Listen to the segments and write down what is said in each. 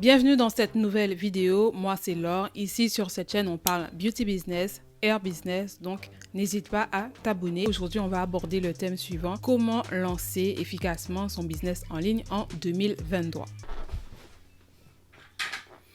Bienvenue dans cette nouvelle vidéo, moi c'est Laure. Ici sur cette chaîne on parle beauty business, hair business, donc n'hésite pas à t'abonner. Aujourd'hui on va aborder le thème suivant, comment lancer efficacement son business en ligne en 2023.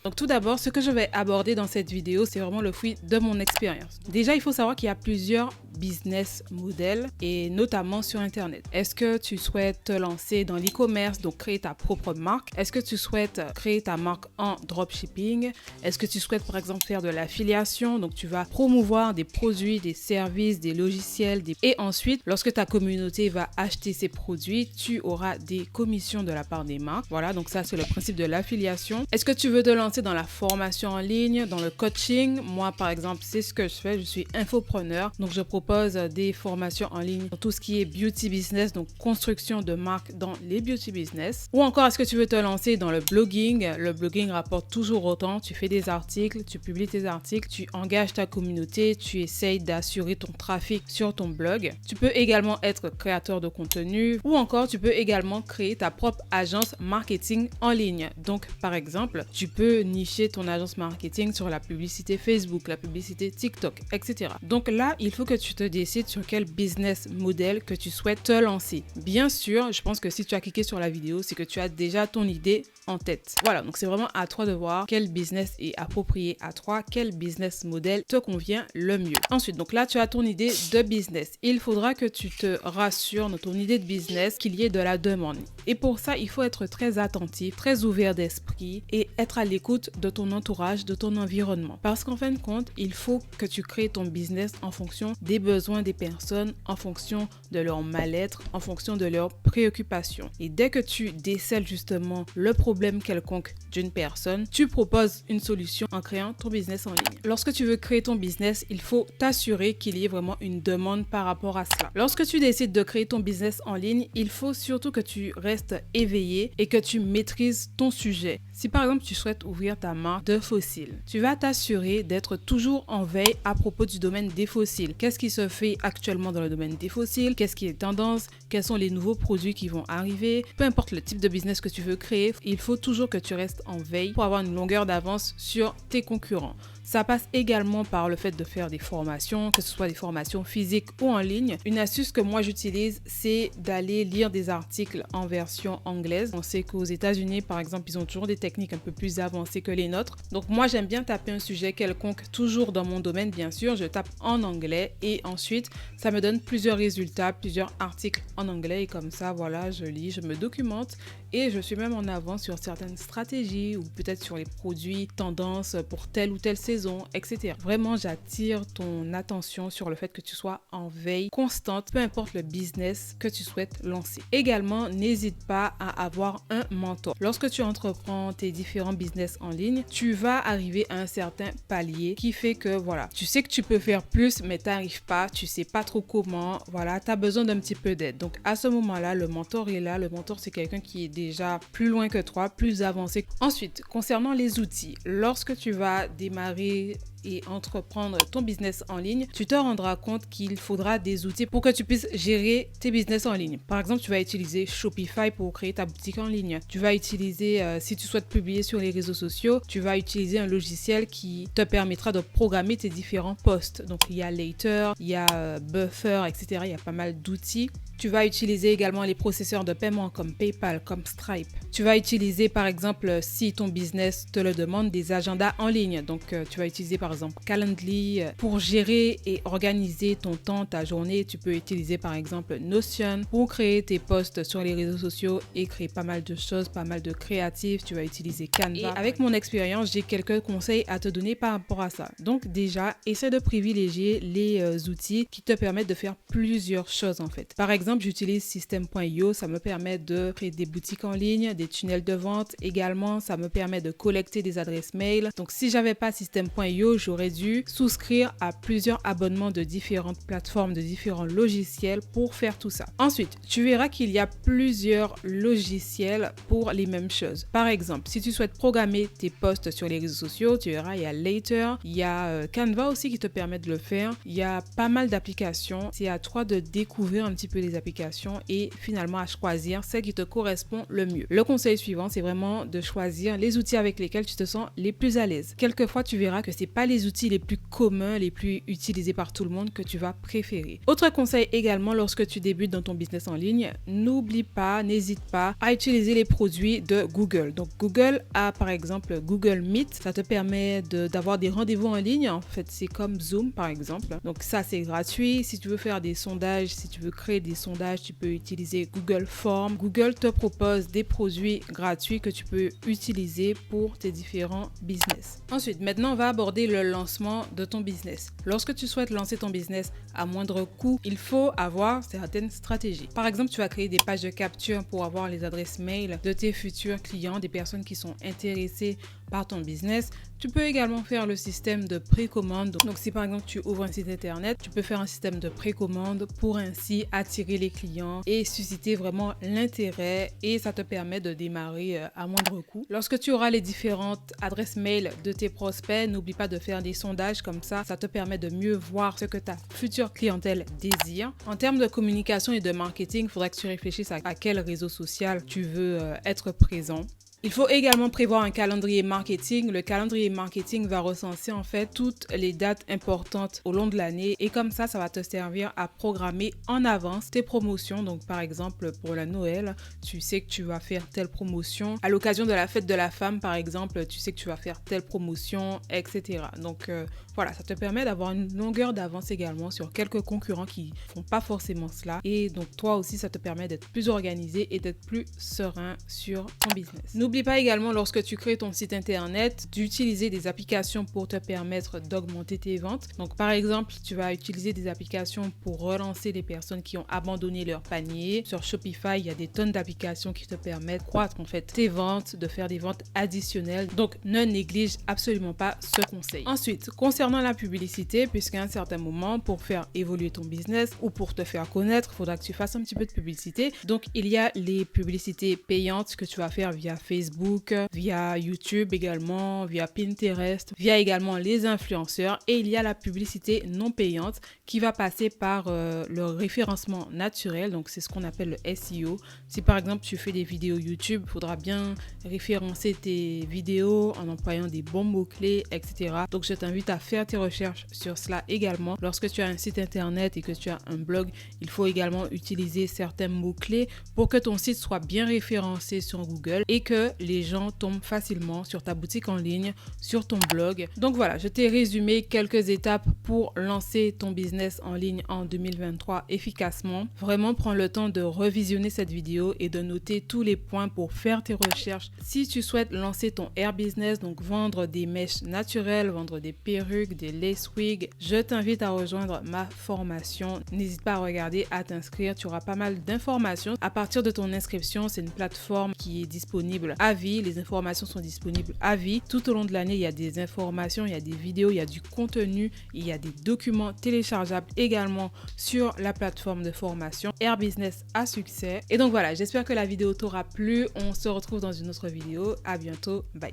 Donc tout d'abord, ce que je vais aborder dans cette vidéo, c'est vraiment le fruit de mon expérience. Déjà, il faut savoir qu'il y a plusieurs business models et notamment sur Internet. Est-ce que tu souhaites te lancer dans l'e-commerce, donc créer ta propre marque? Est-ce que tu souhaites créer ta marque en dropshipping? Est-ce que tu souhaites par exemple faire de l'affiliation? Donc tu vas promouvoir des produits, des services, des logiciels. Et ensuite, lorsque ta communauté va acheter ces produits, tu auras des commissions de la part des marques. Voilà, donc ça c'est le principe de l'affiliation. Est-ce que tu veux te lancer dans la formation en ligne, dans le coaching? Moi par exemple, c'est ce que je fais. Je suis infopreneur, donc je propose des formations en ligne dans tout ce qui est beauty business, donc construction de marques dans les beauty business. Ou encore, est-ce que tu veux te lancer dans le blogging? Le blogging rapporte toujours autant. Tu fais des articles, tu publies tes articles, tu engages ta communauté, tu essayes d'assurer ton trafic sur ton blog. Tu peux également être créateur de contenu ou encore tu peux également créer ta propre agence marketing en ligne. Donc par exemple, tu peux nicher ton agence marketing sur la publicité Facebook, la publicité TikTok, etc. Donc là, il faut que tu te décides sur quel business model que tu souhaites te lancer. Bien sûr, je pense que si tu as cliqué sur la vidéo, c'est que tu as déjà ton idée en tête. Voilà, donc c'est vraiment à toi de voir quel business est approprié à toi, quel business model te convient le mieux. Ensuite, donc là, tu as ton idée de business. Il faudra que tu te rassures dans ton idée de business qu'il y ait de la demande. Et pour ça, il faut être très attentif, très ouvert d'esprit et être à l'écoute de ton entourage, de ton environnement. Parce qu'en fin de compte, il faut que tu crées ton business en fonction des besoins des personnes, en fonction de leur mal-être, en fonction de leurs préoccupations. Et dès que tu décèles justement le problème quelconque d'une personne, tu proposes une solution en créant ton business en ligne. Lorsque tu veux créer ton business, il faut t'assurer qu'il y ait vraiment une demande par rapport à cela. Lorsque tu décides de créer ton business en ligne, il faut surtout que tu restes éveillé et que tu maîtrises ton sujet. Si par exemple tu souhaites ouvrir ta marque de fossiles, tu vas t'assurer d'être toujours en veille à propos du domaine des fossiles. Qu'est-ce qui se fait actuellement dans le domaine des fossiles? Qu'est-ce qui est tendance? Quels sont les nouveaux produits qui vont arriver? Peu importe le type de business que tu veux créer, il faut toujours que tu restes en veille pour avoir une longueur d'avance sur tes concurrents. Ça passe également par le fait de faire des formations, que ce soit des formations physiques ou en ligne. Une astuce que moi j'utilise, c'est d'aller lire des articles en version anglaise. On sait qu'aux États-Unis, par exemple, ils ont toujours des techniques un peu plus avancées que les nôtres. Donc moi, j'aime bien taper un sujet quelconque, toujours dans mon domaine, bien sûr. Je tape en anglais et ensuite, ça me donne plusieurs résultats, plusieurs articles en anglais. Et comme ça, voilà, je lis, je me documente et je suis même en avance sur certaines stratégies ou peut-être sur les produits tendances pour telle ou telle saison, etc. Vraiment, j'attire ton attention sur le fait que tu sois en veille constante, peu importe le business que tu souhaites lancer. Également, n'hésite pas à avoir un mentor. Lorsque tu entreprends tes différents business en ligne, tu vas arriver à un certain palier qui fait que voilà, tu sais que tu peux faire plus, mais tu n'arrives pas, tu sais pas trop comment, voilà, tu as besoin d'un petit peu d'aide. Donc à ce moment-là, le mentor est là. Le mentor, c'est quelqu'un qui est déjà plus loin que toi, plus avancé. Ensuite, concernant les outils, lorsque tu vas démarrer et entreprendre ton business en ligne, tu te rendras compte qu'il faudra des outils pour que tu puisses gérer tes business en ligne. Par exemple, tu vas utiliser Shopify pour créer ta boutique en ligne. Tu vas utiliser, si tu souhaites publier sur les réseaux sociaux, tu vas utiliser un logiciel qui te permettra de programmer tes différents posts. Donc, il y a Later, il y a Buffer, etc. Il y a pas mal d'outils. Tu vas utiliser également les processeurs de paiement comme PayPal, comme Stripe. Tu vas utiliser par exemple, si ton business te le demande, des agendas en ligne. Donc, tu vas utiliser par exemple Calendly pour gérer et organiser ton temps, ta journée. Tu peux utiliser par exemple Notion pour créer tes posts sur les réseaux sociaux et créer pas mal de choses, pas mal de créatifs. Tu vas utiliser Canva. Et avec mon expérience, j'ai quelques conseils à te donner par rapport à ça. Donc déjà, essaie de privilégier les outils qui te permettent de faire plusieurs choses en fait. Par exemple, j'utilise System.io, ça me permet de créer des boutiques en ligne, des tunnels de vente. Également, ça me permet de collecter des adresses mail. Donc si j'avais pas System.io, j'aurais dû souscrire à plusieurs abonnements de différentes plateformes, de différents logiciels pour faire tout ça. Ensuite, tu verras qu'il y a plusieurs logiciels pour les mêmes choses. Par exemple, si tu souhaites programmer tes posts sur les réseaux sociaux, tu verras, il y a Later, il y a Canva aussi qui te permet de le faire. Il y a pas mal d'applications. C'est à toi de découvrir un petit peu les applications et finalement à choisir celle qui te correspond le mieux. Le conseil suivant, c'est vraiment de choisir les outils avec lesquels tu te sens les plus à l'aise. Quelquefois, tu verras que c'est pas les outils les plus communs, les plus utilisés par tout le monde que tu vas préférer. Autre conseil également, lorsque tu débutes dans ton business en ligne, n'hésite pas à utiliser les produits de Google. Donc Google a par exemple Google Meet, ça te permet d'avoir des rendez-vous en ligne. En fait, c'est comme Zoom par exemple. Donc ça, c'est gratuit. Si tu veux faire des sondages, si tu veux créer des sondages, tu peux utiliser Google Forms. Google te propose des produits gratuits que tu peux utiliser pour tes différents business. Ensuite, maintenant, on va aborder le lancement de ton business. Lorsque tu souhaites lancer ton business à moindre coût, il faut avoir certaines stratégies. Par exemple, tu vas créer des pages de capture pour avoir les adresses mail de tes futurs clients, des personnes qui sont intéressées par ton business. Tu peux également faire le système de précommande. Donc si par exemple tu ouvres un site internet, tu peux faire un système de précommande pour ainsi attirer les clients et susciter vraiment l'intérêt, et ça te permet de démarrer à moindre coût. Lorsque tu auras les différentes adresses mail de tes prospects, n'oublie pas de faire des sondages, comme ça te permet de mieux voir ce que ta future clientèle désire. En termes de communication et de marketing, il faudrait que tu réfléchisses à quel réseau social tu veux être présent. Il faut également prévoir un calendrier marketing. Le calendrier marketing va recenser en fait toutes les dates importantes au long de l'année, et comme ça va te servir à programmer en avance tes promotions. Donc par exemple pour la Noël, tu sais que tu vas faire telle promotion. À l'occasion de la fête de la femme par exemple, tu sais que tu vas faire telle promotion, etc. Donc voilà, ça te permet d'avoir une longueur d'avance également sur quelques concurrents qui font pas forcément cela. Et donc toi aussi, ça te permet d'être plus organisé et d'être plus serein sur ton business. N'oublie pas également, lorsque tu crées ton site internet, d'utiliser des applications pour te permettre d'augmenter tes ventes. Donc par exemple, tu vas utiliser des applications pour relancer les personnes qui ont abandonné leur panier. Sur Shopify, il y a des tonnes d'applications qui te permettent de croître en fait tes ventes, de faire des ventes additionnelles. Donc ne néglige absolument pas ce conseil. Ensuite, concernant la publicité, puisqu'à un certain moment, pour faire évoluer ton business ou pour te faire connaître, il faudra que tu fasses un petit peu de publicité. Donc il y a les publicités payantes que tu vas faire via Facebook, via YouTube également, via Pinterest, via également les influenceurs, et il y a la publicité non payante qui va passer par le référencement naturel. Donc c'est ce qu'on appelle le SEO. Si par exemple tu fais des vidéos YouTube, il faudra bien référencer tes vidéos en employant des bons mots-clés, etc. Donc je t'invite à faire tes recherches sur cela également. Lorsque tu as un site internet et que tu as un blog, il faut également utiliser certains mots-clés pour que ton site soit bien référencé sur Google et que les gens tombent facilement sur ta boutique en ligne, sur ton blog. Donc voilà, je t'ai résumé quelques étapes pour lancer ton business en ligne en 2023 efficacement. Vraiment, prends le temps de revisionner cette vidéo et de noter tous les points pour faire tes recherches. Si tu souhaites lancer ton hair business, donc vendre des mèches naturelles, vendre des perruques, des lace wigs, je t'invite à rejoindre ma formation. N'hésite pas à regarder, à t'inscrire. Tu auras pas mal d'informations. À partir de ton inscription, c'est une plateforme qui est disponible à vie. Les informations sont disponibles à vie. Tout au long de l'année, il y a des informations, il y a des vidéos, il y a du contenu, il y a des documents téléchargeables également sur la plateforme de formation Hair Business à succès. Et donc voilà, j'espère que la vidéo t'aura plu. On se retrouve dans une autre vidéo. À bientôt. Bye.